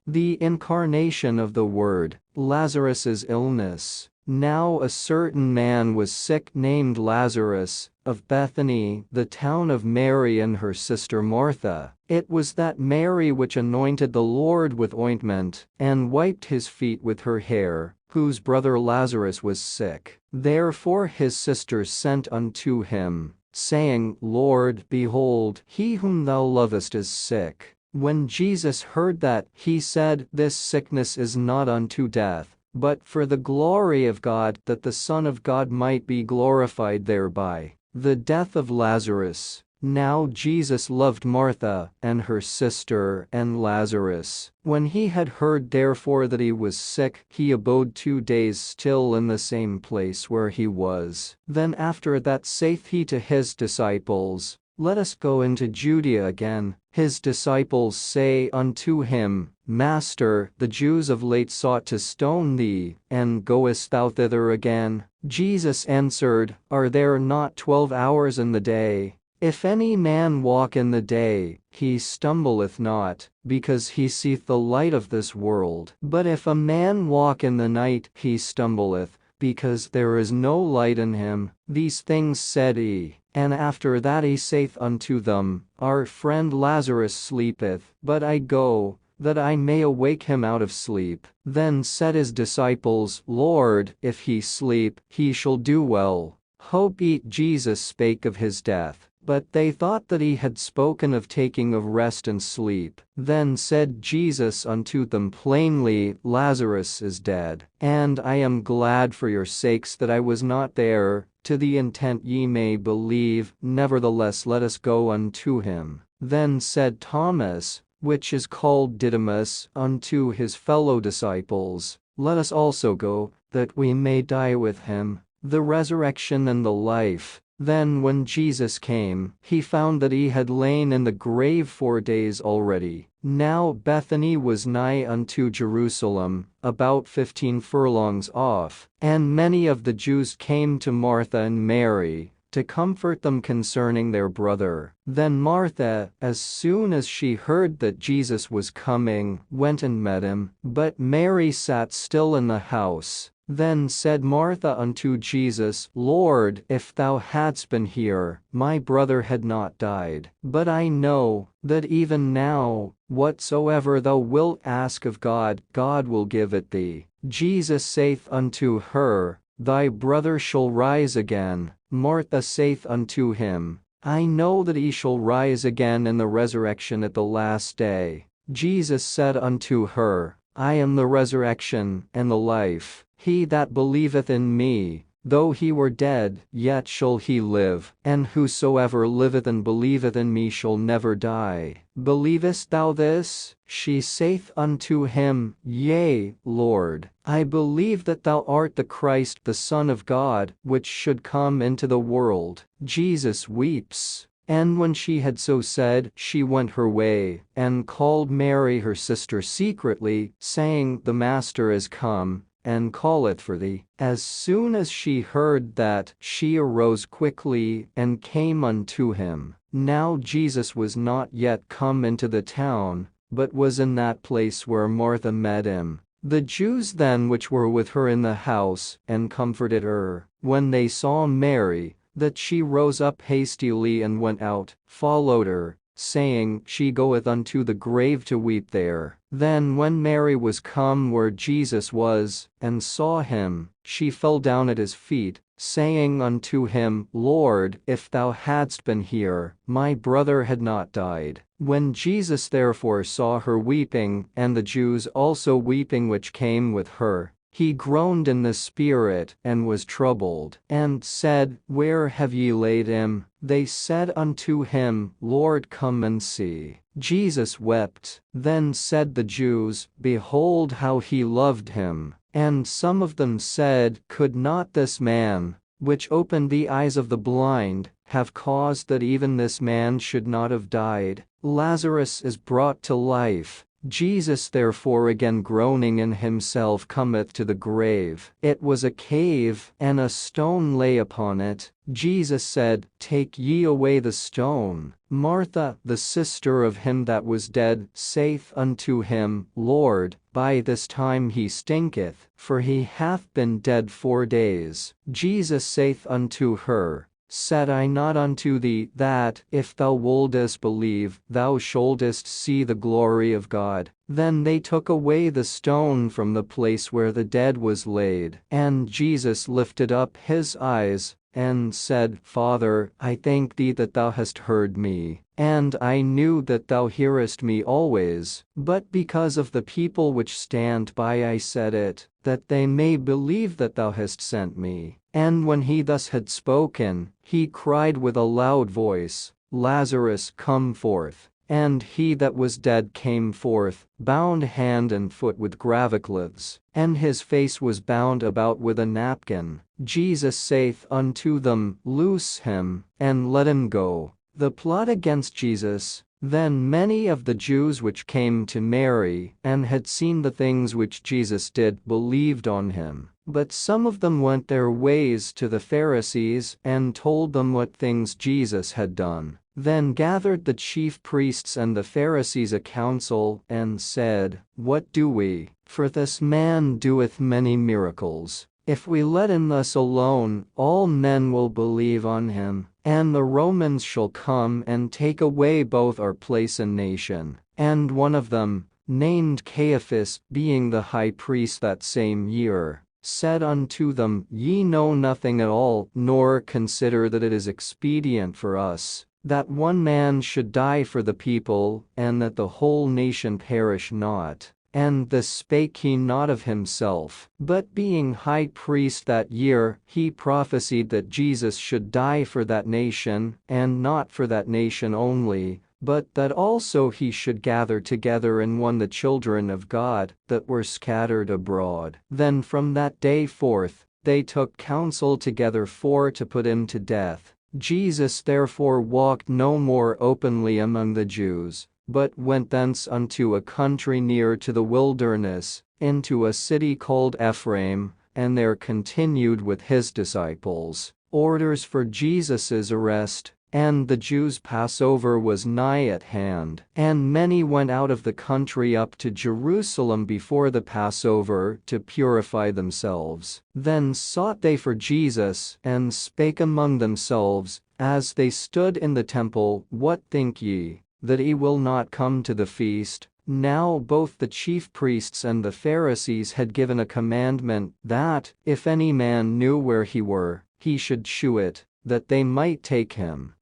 The incarnation of the Word, Lazarus's illness. Now a certain man was sick named Lazarus, of Bethany, the town of Mary and her sister Martha. It was that Mary which anointed the Lord with ointment, and wiped his feet with her hair, whose brother Lazarus was sick. Therefore his sisters sent unto him, saying, Lord, behold, he whom thou lovest is sick. When Jesus heard that, he said, This sickness is not unto death, but for the glory of God, that the Son of God might be glorified thereby. The death of Lazarus. Now Jesus loved Martha, and her sister, and Lazarus. When he had heard therefore that he was sick, he abode 2 days still in the same place where he was. Then after that saith he to his disciples, Let us go into Judea again. His disciples say unto him, Master, the Jews of late sought to stone thee, and goest thou thither again? Jesus answered, Are there not 12 hours in the day? If any man walk in the day, he stumbleth not, because he seeth the light of this world. But if a man walk in the night, he stumbleth, because there is no light in him. These things said he. And after that he saith unto them, Our friend Lazarus sleepeth, but I go, that I may awake him out of sleep. Then said his disciples, Lord, if he sleep, he shall do well. Howbeit Jesus spake of his death, but they thought that he had spoken of taking of rest and sleep. Then said Jesus unto them plainly, Lazarus is dead, and I am glad for your sakes that I was not there, to the intent ye may believe. Nevertheless let us go unto him. Then said Thomas, which is called Didymus, unto his fellow disciples, Let us also go, that we may die with him. The resurrection and the life. Then when Jesus came, he found that he had lain in the grave 4 days already. Now Bethany was nigh unto Jerusalem, about 15 furlongs off, and many of the Jews came to Martha and Mary, to comfort them concerning their brother. Then Martha, as soon as she heard that Jesus was coming, went and met him, but Mary sat still in the house. Then said Martha unto Jesus, Lord, if thou hadst been here, my brother had not died. But I know, that even now, whatsoever thou wilt ask of God, God will give it thee. Jesus saith unto her, Thy brother shall rise again. Martha saith unto him, I know that he shall rise again in the resurrection at the last day. Jesus said unto her, I am the resurrection and the life. He that believeth in me, though he were dead, yet shall he live, and whosoever liveth and believeth in me shall never die. Believest thou this? She saith unto him, Yea, Lord, I believe that thou art the Christ, the Son of God, which should come into the world. Jesus weeps. And when she had so said, she went her way, and called Mary her sister secretly, saying, The Master is come, and calleth for thee. As soon as she heard that, she arose quickly, and came unto him. Now Jesus was not yet come into the town, but was in that place where Martha met him. The Jews then which were with her in the house, and comforted her, when they saw Mary, that she rose up hastily and went out, followed her, saying, She goeth unto the grave to weep there. Then when Mary was come where Jesus was, and saw him, she fell down at his feet, saying unto him, Lord, if thou hadst been here, my brother had not died. When Jesus therefore saw her weeping, and the Jews also weeping which came with her, he groaned in the spirit, and was troubled, and said, Where have ye laid him? They said unto him, Lord, come and see. Jesus wept. Then said the Jews, Behold how he loved him. And some of them said, Could not this man, which opened the eyes of the blind, have caused that even this man should not have died? Lazarus is brought to life. Jesus therefore again groaning in himself cometh to the grave. It was a cave, and a stone lay upon it. Jesus said, Take ye away the stone. Martha, the sister of him that was dead, saith unto him, Lord, by this time he stinketh, for he hath been dead 4 days. Jesus saith unto her, Said I not unto thee, that, if thou wouldest believe, thou shouldest see the glory of God? Then they took away the stone from the place where the dead was laid. And Jesus lifted up his eyes, and said, Father, I thank thee that thou hast heard me. And I knew that thou hearest me always, but because of the people which stand by I said it, that they may believe that thou hast sent me. And when he thus had spoken, he cried with a loud voice, Lazarus, come forth. And he that was dead came forth, bound hand and foot with graviclothes, and his face was bound about with a napkin. Jesus saith unto them, Loose him, and let him go. The plot against Jesus. Then many of the Jews which came to Mary, and had seen the things which Jesus did, believed on him. But some of them went their ways to the Pharisees, and told them what things Jesus had done. Then gathered the chief priests and the Pharisees a council, and said, What do we? For this man doeth many miracles. If we let him thus alone, all men will believe on him, and the Romans shall come and take away both our place and nation. And one of them, named Caiaphas, being the high priest that same year, said unto them, Ye know nothing at all, nor consider that it is expedient for us, that one man should die for the people, and that the whole nation perish not. And this spake he not of himself, but being high priest that year, he prophesied that Jesus should die for that nation, and not for that nation only, but that also he should gather together in one the children of God, that were scattered abroad. Then from that day forth, they took counsel together for to put him to death. Jesus therefore walked no more openly among the Jews, but went thence unto a country near to the wilderness, into a city called Ephraim, and there continued with his disciples. Orders for Jesus' arrest. And the Jews' Passover was nigh at hand, and many went out of the country up to Jerusalem before the Passover to purify themselves. Then sought they for Jesus, and spake among themselves, as they stood in the temple, What think ye, that he will not come to the feast? Now both the chief priests and the Pharisees had given a commandment, that, if any man knew where he were, he should shew it, that they might take him.